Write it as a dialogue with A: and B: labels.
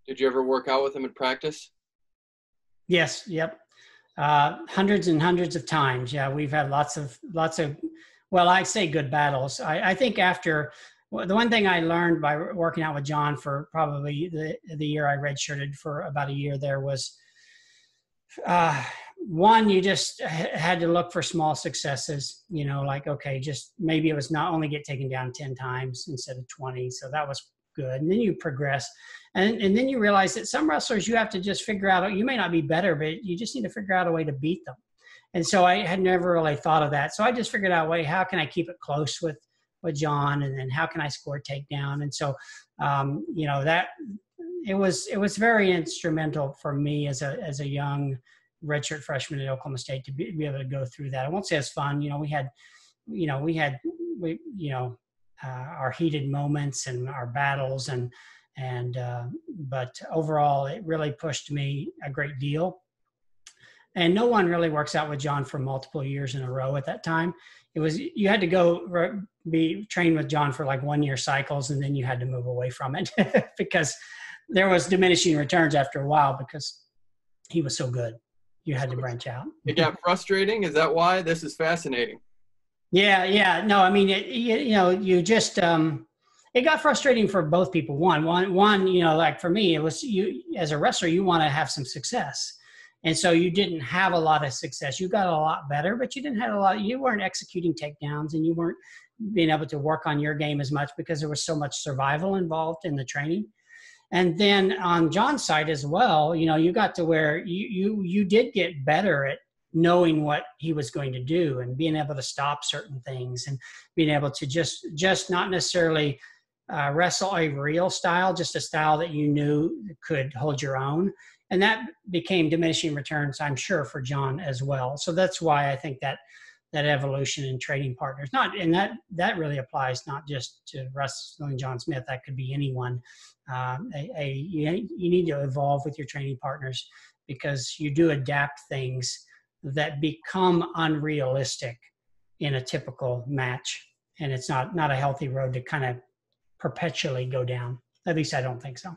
A: Did you ever work out with him in practice?
B: Yes. Yep. Hundreds and hundreds of times. Yeah. We've had lots of, well, I say good battles. I think after, well, the one thing I learned by working out with John for probably the year I redshirted for about a year there was, one, you just had to look for small successes, you know, like, okay, just maybe it was not only get taken down 10 times instead of 20. So that was good. And then you progress. And then you realize that some wrestlers, you have to just figure out, you may not be better, but you just need to figure out a way to beat them. And so I had never really thought of that. So I just figured out a way, how can I keep it close with John? And then how can I score takedown? And so, you know, that it was very instrumental for me as a young redshirt freshman at Oklahoma State to be able to go through that. I won't say it's fun. You know, we had our heated moments and our battles but overall it really pushed me a great deal. And no one really works out with John for multiple years in a row at that time. You had to go be trained with John for like 1 year cycles, and then you had to move away from it because there was diminishing returns after a while because he was so good. You had to branch out.
A: It got frustrating. Is that why? This is fascinating.
B: Yeah. No, I mean, you just, it got frustrating for both people. One, you know, like for me, it was you as a wrestler, you want to have some success. And so you didn't have a lot of success. You got a lot better, but you didn't have you weren't executing takedowns, and you weren't being able to work on your game as much because there was so much survival involved in the training. And then on John's side as well, you know, you got to where you did get better at knowing what he was going to do and being able to stop certain things and being able to just not necessarily wrestle a real style, just a style that you knew could hold your own. And that became diminishing returns, I'm sure, for John as well. So that's why I think that evolution in trading partners, that really applies not just to wrestling John Smith. That could be anyone. You need to evolve with your training partners because you do adapt things that become unrealistic in a typical match, and it's not a healthy road to kind of perpetually go down. At least I don't think so.